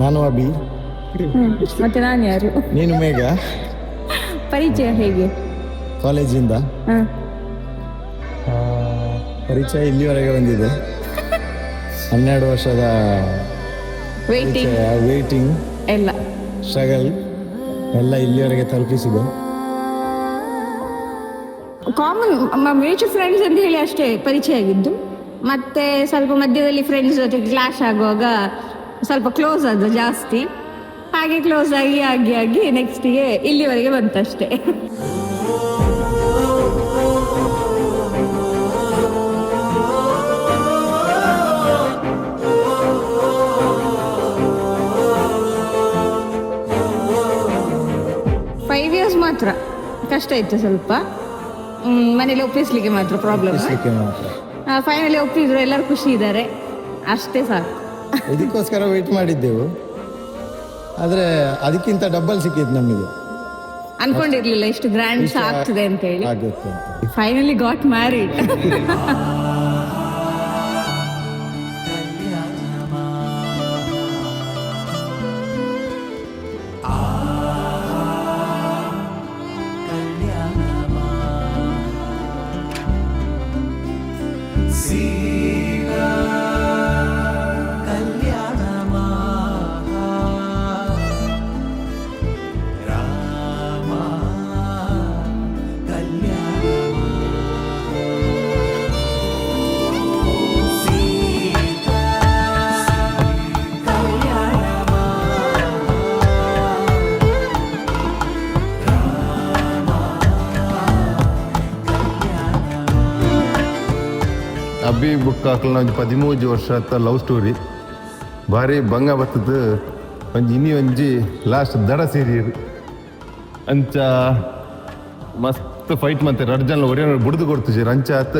ನಾನು ಅಭಿ. ಮತ್ತೆ ನಾನು ಯಾರು? ನೀನು ಮೇಘ. ಪರಿಚಯ ಹೇಗೆ? ಕಾಲೇಜಿಂದ ಪರಿಚಯ ಇಲ್ಲಿವರೆಗೆ ಬಂದಿದೆ. 12 ವರ್ಷದ ವೇಟಿಂಗ್ ಎಲ್ಲ ಸ್ಟ್ರಗಲ್ ಎಲ್ಲ ಇಲ್ಲಿವರೆಗೆ ತಲುಪಿಸಿದೆ. ಕಾಮನ್ ಮ್ಯೂಚುವಲ್ ಫ್ರೆಂಡ್ಸ್ ಅಂತ ಹೇಳಿ ಅಷ್ಟೇ ಪರಿಚಯ ಆಗಿದ್ದು. ಮತ್ತೆ ಸ್ವಲ್ಪ ಮಧ್ಯದಲ್ಲಿ ಫ್ರೆಂಡ್ಸ್ ಜೊತೆ ಕ್ಲಾಶ್ ಆಗುವಾಗ ಸ್ವಲ್ಪ ಕ್ಲೋಸ್ ಆದ ಜಾಸ್ತಿ. ಹಾಗೆ ಕ್ಲೋಸ್ ಆಗಿ ಆಗಿ ಆಗಿ ನೆಕ್ಸ್ಟಿಗೆ ಇಲ್ಲಿವರೆಗೆ ಬಂತಷ್ಟೇ. ಫೈವ್ ಇಯರ್ಸ್ ಮಾತ್ರ ಕಷ್ಟ ಇತ್ತು ಸ್ವಲ್ಪ. ಮನೇಲಿ ಒಪ್ಪಿಸ್ಲಿಕ್ಕೆ ಮಾತ್ರ ಪ್ರಾಬ್ಲಮ್. ಫೈನಲಿ ಒಪ್ಪಿದ್ರು, ಎಲ್ಲರೂ ಖುಷಿ ಇದ್ದಾರೆ, ಅಷ್ಟೇ ಸಾಕು. ಇದಕ್ಕೋಸ್ಕರ ವೇಟ್ ಮಾಡಿದ್ದೆವು, ಆದರೆ ಅದಕ್ಕಿಂತ ಡಬಲ್ ಸಿಕ್ಕಿತ್ತು ನಮಗೆ. ಅನ್ಕೊಂಡಿರ್ಲಿಲ್ಲ ಇಷ್ಟು ಗ್ರ್ಯಾಂಡ್ ಆಗ್ತದೆ ಅಂತ ಹೇಳಿ. Finally got married. ಅಬ್ಬಿ ಬುಕ್ ಹಾಕಲು ಒಂದು 13 ವರ್ಷ ಆತ ಲವ್ ಸ್ಟೋರಿ ಭಾರಿ ಭಂಗ ಬರ್ತದ. ಒಂಜಿ ಲಾಸ್ಟ್ ದಡ ಸೇರಿ ಅಂಚ ಮಸ್ತ್ ಫೈಟ್ ಮತ್ತೆ 2 ಜನ ಒಡೆ ಬುಡ್ದು ಕೊಡ್ತೀವಿ ಅಂಚ ಆತ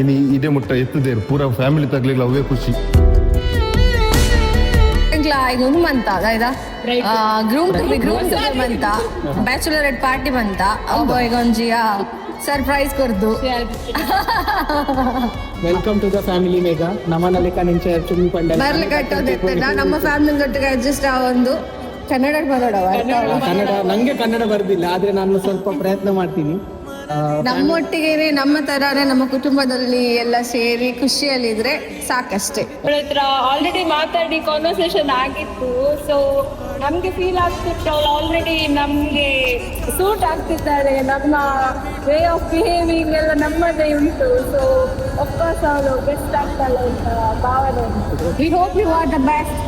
ಇನ್ನು ಇದೇ ಮುಟ್ಟ ಎತ್ತದೇರು ಪೂರ ಫ್ಯಾಮಿಲಿ ತಗ್ಲಿಲ್ಲ ಅವೇ ಖುಷಿ. ಇದೊಂದು ಬಂತ ಗ್ರೂಮ್ ಬಂತ, ಬ್ಯಾಚುಲರ್ ಪಾರ್ಟಿ ಬಂತ, ಈಗ ಒಂಜಿಯ ಸರ್ಪ್ರೈಸ್ ಕೊರ್ದು ವೆಲ್ಕಮ್ ಟು ದ ಫ್ಯಾಮಿಲಿ ಮೇಘ. ನಮ್ಮನಲ್ಲಿ ಕನಿಂಚ ಚುಮ್ಮಿ ಪಂಡ ಬರ್ಲಿಕ್ಕೆ ನಮ್ಮ ಫ್ಯಾಮಿಲಿ ಜೊತೆಗೆ ಅಡ್ಜಸ್ಟ್ ಒಂದು ಕನ್ನಡ ಮಾತಾಡವ. ಕನ್ನಡ ನಂಗೆ ಕನ್ನಡ ಬರ್ದಿಲ್ಲ, ಆದ್ರೆ ನಾನು ಸ್ವಲ್ಪ ಪ್ರಯತ್ನ ಮಾಡ್ತೀನಿ. ನಮ್ಮೊಟ್ಟಿಗೆ ನಮ್ಮ ತರಾನೇ ನಮ್ಮ ಕುಟುಂಬದಲ್ಲಿ ಎಲ್ಲ ಸೇರಿ ಖುಷಿಯಲ್ಲಿದ್ರೆ ಸಾಕಷ್ಟೇ. ಆಲ್ರೆಡಿ ಮಾತಾಡಿ ಕಾನ್ವರ್ಸೇಷನ್ ಆಗಿತ್ತು. ಸೊ ನಮ್ಗೆ ಫೀಲ್ ಆಗ್ತಿತ್ತು ಅವಳು ಆಲ್ರೆಡಿ ನಮ್ಗೆ ಸೂಟ್ ಆಗ್ತಿದ್ದಾರೆ, ನಮ್ಮ ವೇ ಆಫ್ ಬಿಹೇವಿಂಗ್ ಎಲ್ಲ ನಮ್ಮದೇ ಉಂಟು. ಸೊ ಅಫ್ಕೋರ್ಸ್ ಅವಳು ಬೆಸ್ಟ್ ಆಗ್ತಾಳೆ ಅಂತ ಭಾವನೆ ಉಂಟು. We hope you are the best.